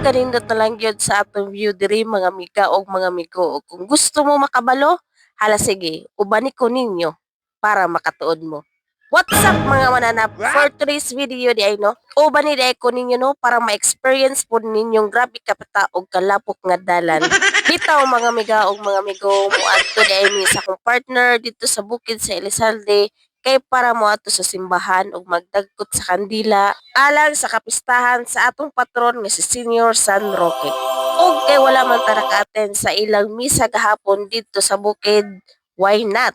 Pagkanindot na lang gyud sa atong view diri mga amiga og mga amigo. Ug kung gusto mo makabalo, hala sige, ubani ko ninyo para makatuod mo. What's up mga mananap? For today's video di ay no, ubani di ay ko ninyo no para ma-experience po ninyong grabe kapata og kalapok nga dalan. Bitaw mga amiga og mga amigo, muadto di ay mi sa akong partner dito sa bukid sa Elizalde kay para mo ato sa simbahan ug magdagkot sa kandila alang sa kapistahan sa atong patron nga si Senior San Roque. Ug kay wala man ta naka-attend sa ilang misa gahapon dito sa bukid, why not?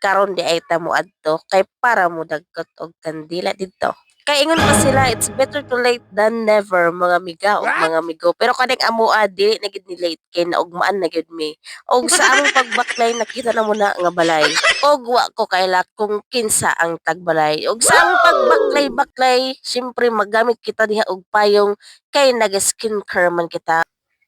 Karon di ay ta moadto kay para mo dagkot og kandila dito. Kay ingon pa sila, it's better to late than never mga amiga o mga amigo. Pero kaning amoa dili na gid ni late kay naugmaan na gyud mi. Og sa among pagbaklay nakita na mo na nga balay. Og wa ko kaila kung kinsa ang tagbalay. Og sa among pagbaklay-baklay, syempre maggamit kita diha og payong kay nag-skincare man kita.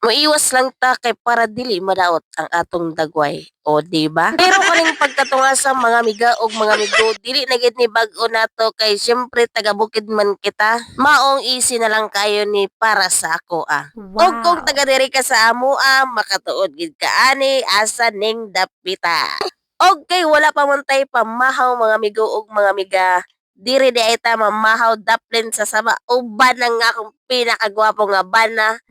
Maiwas lang ta kay para dili madaot ang atong dagway. O di ba? Pero kaning pagkatunga sa mga amiga og mga amigo, dili na gid ni bag-o nato kay syempre taga bukid man kita. Maong easy na lang kayo ni para sa ako ah. Og kung taga diri ka sa amo makatuod gid ka ani asa ning dapita. Og kay wala pa man tay pamahaw mga amigo og mga amiga. Diri di ay ta mamahaw daplin sa sama uban ang akong pinakagwapo nga bana.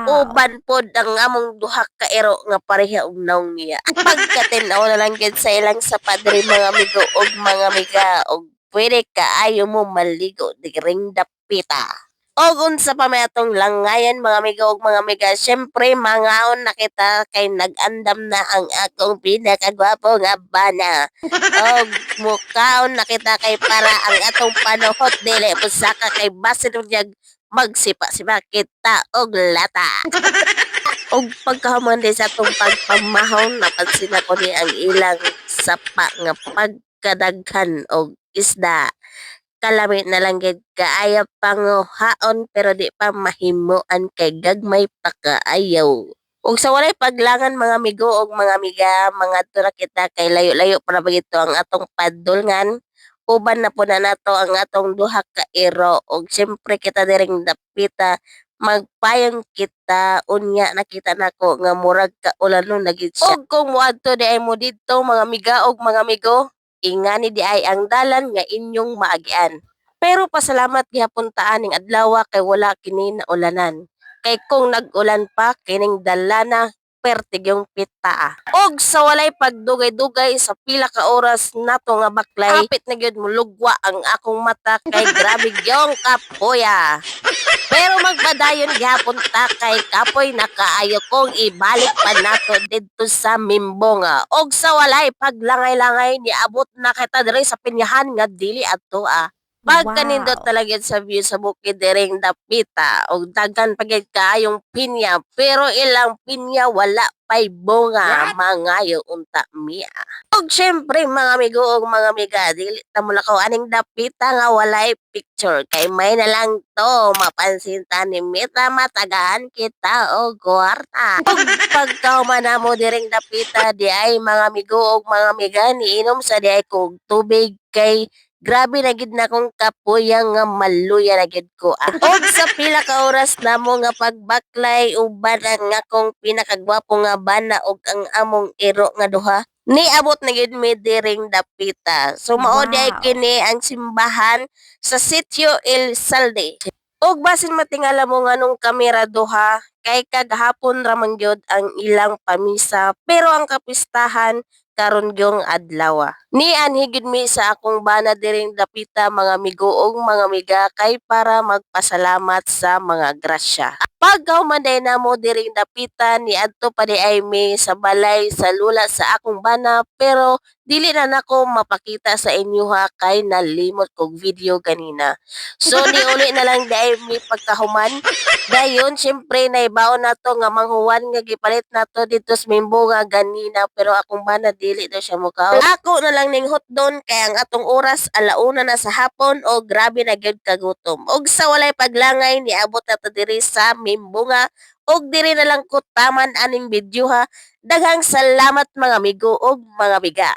Uban pod ang among duha ka ero nga pareha og naong niya. Pagkatinaw na lang gid sa ilang sa padre mga amigo og mga amiga og pwede kaayo mo maligo diring dapita. Og unsa pa may atong langayan mga amigo og mga amiga, syempre mangaon na kita kay nag-andam na ang akong pinakagwapo nga bana. Og mukaon na kita kay para ang atong panuhot dili pusaka kay basin niya magsipa-sipa kita og lata. Og pagkahuman din sa atong pagpamahon, napansin ako ni ang ilang sapa nga pagkadaghan og isda. Kalami na lang gid kaayo panguhaon pero di pa mahimuan kay gagmay pa kaayaw. Ug sa walay paglangan mga amigo og mga amiga, mga tura kita kay layo-layo para bagito ang atong padulngan. Uban na po na nato ang atong duha ka ero og syempre kita diring dapita magpayong kita unya nakita nako nga murag ka ulanon na gid siya. Og kung moadto di ay mo didto mga amiga og mga amigo, ingani di ay ang dalan nga inyong maagian. Pero pasalamat gihapon ta aning adlaw kay wala kini naulanan. Kay kung nag-ulan pa kining dalana pertig yung pita. Og sa walay pagdugay-dugay sa pila ka oras nato nga baklay, hapit na gyud mulugwa ang akong mata kay grabe gyung kapoya. Pero magpadayon gihapon ta kay kapoy na kaayo kong ibalik pa nato didto sa Mimbonga. Og sa walay paglangay-langay niabot na kita diri sa pinyahan nga dili adto Pagkanindot talaga sa view sa bukid diring dapita og daghan pagid kaayong pinya pero ilang pinya wala pay bunga mangayo unta miya. Og syempre mga amigo og mga amiga dili ta mo lakaw aning dapita nga walay picture kay may na lang to mapansin ta ni Mita matagaan kita og kwarta. Og pagkahuman namo diring dapita di ay mga amigo og mga amiga niinom sa di ay kog tubig kay grabe na gid na kong kapuyang nga maluya na gid ko. Og sa pila ka oras namo nga pagbaklay uban ang akong pinakagwapo nga bana og ang among ero nga duha. Niabot na gid mi diring dapita. So mao di ay kini ang simbahan sa Sitio El Salde. Og basin matingala mo nga nung kamera duha kay kagahapon ra man gyud ang ilang pamisa pero ang kapistahan karon gyung adlaw. Ni anhi gid mi sa akong bana diring dapita mga amigo og mga amiga kay para magpasalamat sa mga grasya. Pagkahumanday namo diring dapita ni adto pa di ay mi sa balay sa lula sa akong bana pero dili na nako mapakita sa inyo kay nalimot kog video ganina. So niuli na lang di ay mi pagkahuman. Dayon syempre naibaon nato nga manghuwan nga gipalit nato dito sa Mimbonga ganina pero akong bana dili daw siya mukaw. Ako na lang ning hotdon kay ang atong oras alauna na sa hapon o grabe na gyud kagutom. Og sa walay paglangay niabot nato diri sa Mimbonga og diri na lang ko taman aning video Daghang salamat mga amigo og mga amiga.